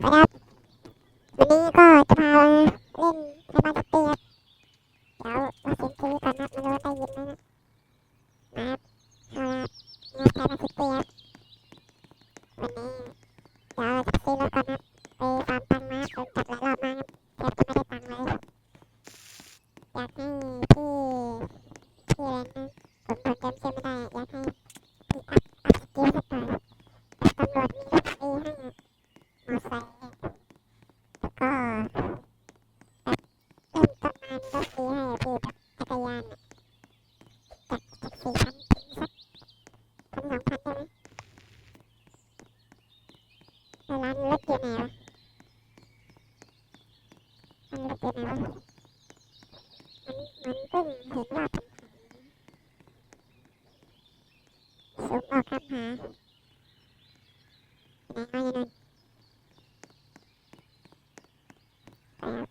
ครับวันนี้ก็จะพาเล่นในบ้านสเตียเดี๋ยวมาเสียงทีวีก่อนนะไม่รู้ว่าได้ยินไหมนะครับเอาละงานไทยบ้านสเตียวันนี้เดี๋ยวเราจะซื้อรถก่อนนะไปฟาร์มตังค์มาโดนจับหลายรอบมากครับแทบจะไม่ได้ตังค์เลยอยากให้พี่อะไรนะผมจำชื่อไม่ได้อยากให้พี่อัพสกิลสักหน่อยแต่ตำรวจมีรถฟรีให้มอไซค์แล้วก็เริ่มต้นมามีรถฟรีให้พี่แบบจักรยานจาก4,000ถึงสัก1,000 2,000ได้ไหมแล้วร้านรถอยู่ไหนวะร้านรถอยู่ไหนวะมันเพิ่งเห็นว่าสูงออกครับหาไหนมาอยู่นั่นไปครับ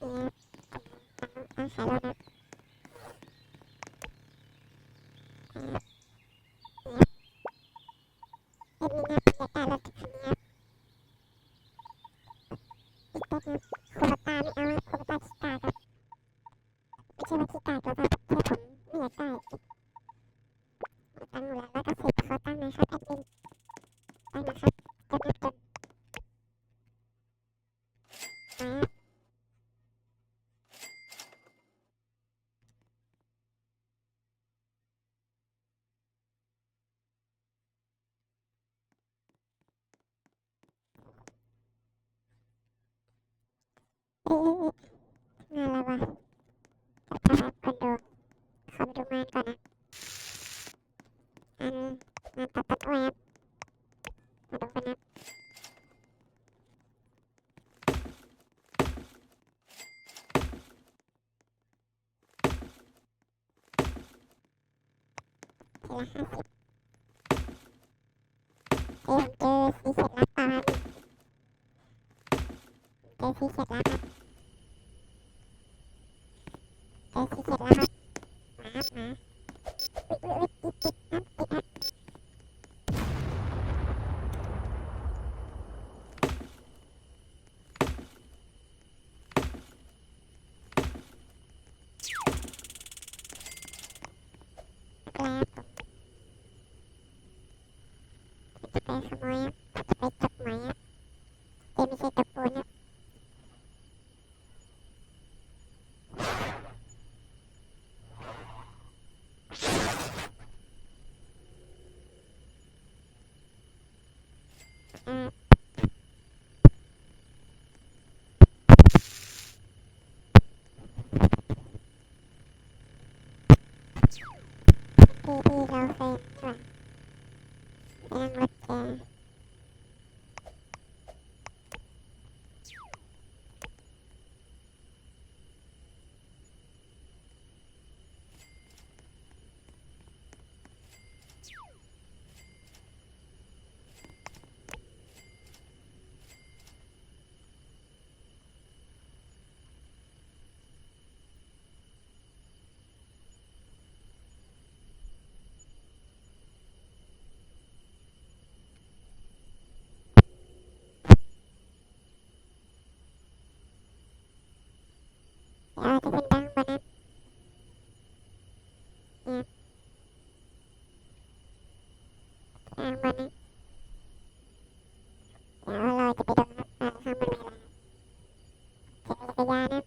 นี่ตั้งขายรถนะเอ็ดมินครับอยากได้รถคันนี้ครับอีกแป๊บนึงคูปต้าไม่เอาครับคูปต้าคิกาครับไม่ใช่ว่าคิกาตัวครับแค่ผมไม่อยากได้ตั้งอยู่แล้ว190ขอตั้งหน่อยครับแอดมินตั้งนะครับจดนะมาเอ๊ะงานอะไรวะครับคอนโดขอไปดูงานก่อนนะงานตัดต้นอ้อยครับมาดูกันนะทีละ50ผมเจอสีเสร็จแล้วเปล่าครับเจอสีเสร็จแล้วครับเจอสีเสร็จแล้วครับมาครับมาอุ๊ยติดครับจะไปขโมยครับจะไปจับหมายครับไม่ใช่ตะปูนะอ่าที่เราเคยนี่หว่าไปนั่งรถแกเดี๋ยวเราจะขึ้นไปข้างบนนะเนี่ยข้างบนนะเดี๋ยวเราจะไปดูนะข้างบนมีอะไรเจอจักรยานนะ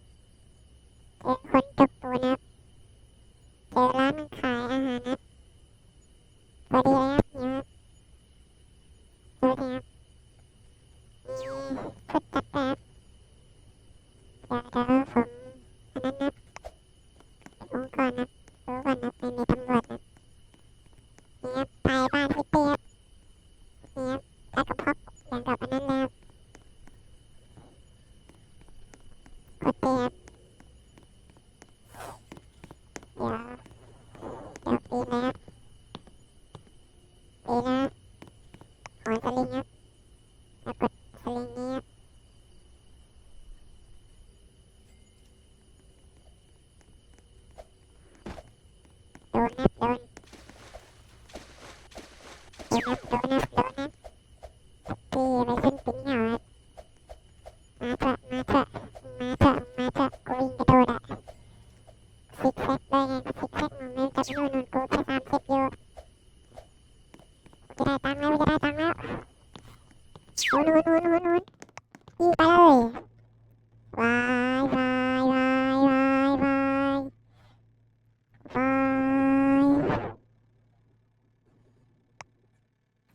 เจอคนตกปูนะเจอร้านขายอาหารนะพอดีเลยครับเนี่ยดูสิครับมีชุดจัดแบบเดี๋ยวผมอันนั้นนะดูก่อนนะดูก่อนนะไม่มีตำรวจนะเนี่ยไปบ้านพี่เปียกเนี่ยแล้วก็พกอย่างกับอันนั้นแล้วกดเปียกเดี๋ยวปีนเลยครับปีนะหอยสลิงครับแล้วกดสลิงนี้ครับโดนครับโดน พี่ไปขึ้นปิ้งเหรอมาเถอะมาเถอะมาเถอะมาเถอะกูวิ่งกระโดดอะซิกแซกด้วยไงก็ซิกแซกมันไม่จับนู่นนู่นกูแค่30อยู่จะได้ตังค์แล้วจะได้ตังค์แล้วนู่นนู่นนู่นนู่นนู่นยิงไปเลยวายวายวายวายวายวาย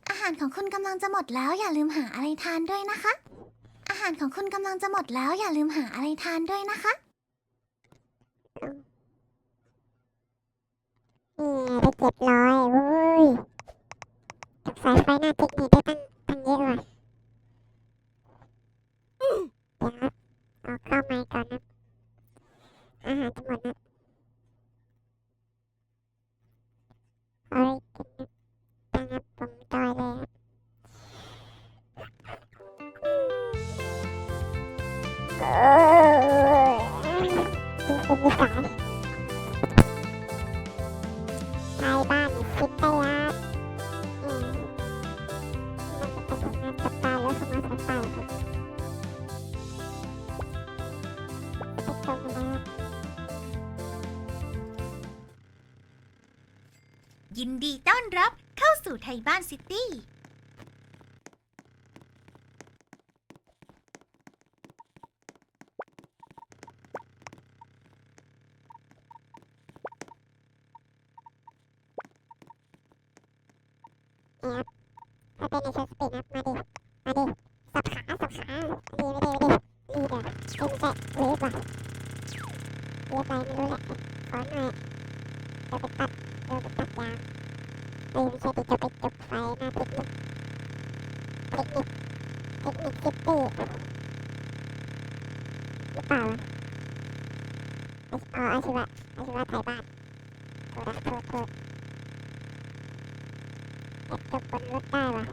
อาหารของคุณกำลังจะหมดแล้วอย่าลืมหาอะไรทานด้วยนะคะ อาหารของคุณกำลังจะหมดแล้วอย่าลืมหาอะไรทานด้วยนะคะ นี่ได้700เว้ยกับสายไฟหน้าติ๊กนี่ได้ตั้งเยอะว่ะเดี๋ยวนะเอาเข้าไมค์ก่อนนะอาหารจะหมดนะเอาอะไรกินนะตั้งนะผมจอยเลยนะเออกินเป็นนิสัยไทยบ้านคิดได้ยากมันจะไปทำงานกับตาแล้วเข้ามาสบายครับไปชมกันนะ ยินดีต้อนรับเข้าสู่ไทยบ้านซิตี้ ถ้าเป็นในเชิงสปีดนะมาดิมาดิสับขาสับขาดีไม่ดีไม่ดีดีเด้อไม่ใช่เวฟว่ะเวฟอะไรไม่รู้แหละขอหน่อยเดี๋ยวไปตัดยางไม่ใช่ดิจะไปจุดไฟหน้าเทคนิคซิตี้หรือเปล่าอาชีวะไทยบ้านโทษเอ็ดจบบนรถได้ว่ะ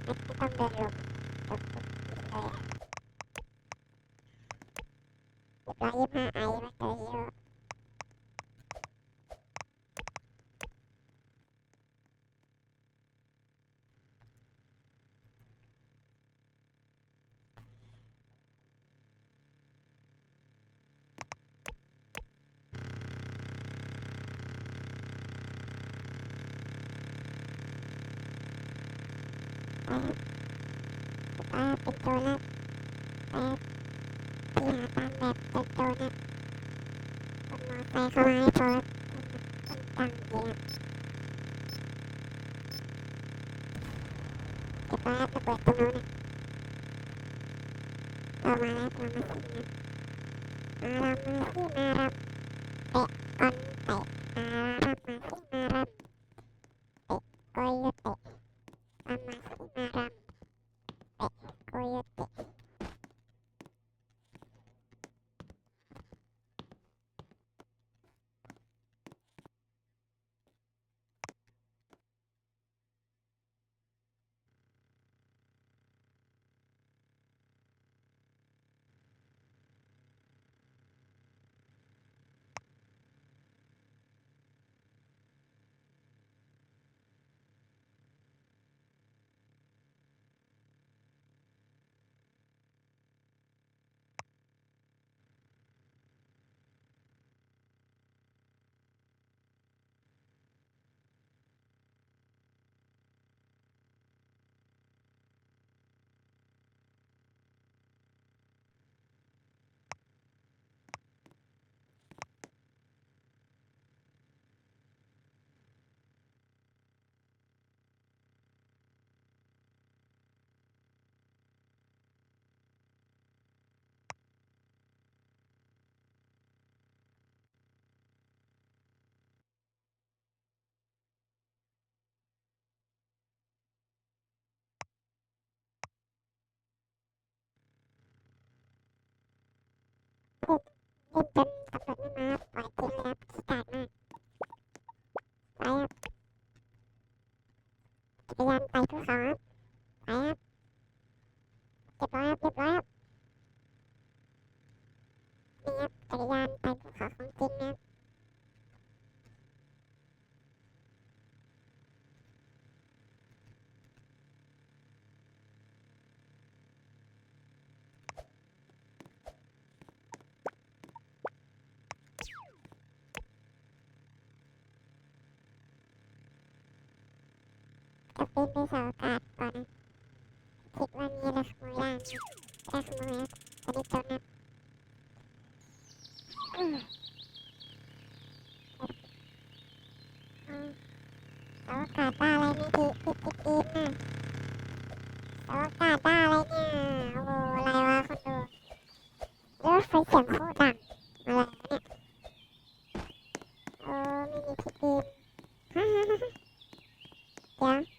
ไม่ต้องเดินลงเลย125ไอมาเจอฮีโร่เป็นโจรแล้วที่หาตามแบบโจรนะคนมอไซค์เข้ามาให้พอคนตั้งเยอะเก็บแล้วระเบิดตรงนู้นนะเรามาแล้วเรามาสินะมาเรามาสิมาเราเตะออนเตะมาเรามาสิมาเราเตะโกโยเตะมาสิมาเราเตะโกโยเตะ เล่นจนตำรวจไม่มาปล่อยทิ้งเลยนะขี้กากมากไปครับจักรยานไปภูเขาครับไปครับเรียบร้อยครับนี่ครับจักรยานไปภูเขาของจริงนะครับ บินไปเสาอากาศก่อนนะคิดว่ามีอะไรขโมยได้ไหมถ้าขโมยนะตอนนี้จนนะอืมเสาอากาศได้อะไรนี่ทีนะเสาอากาศได้อะไรเนี่ยโอ้โหอะไรวะคนดูรถไฟเสียงโคตรดังอะไรวะเนี่ยโอ้ไม่มีที่บินฮ่าฮ่าฮ่าเดี๋ยว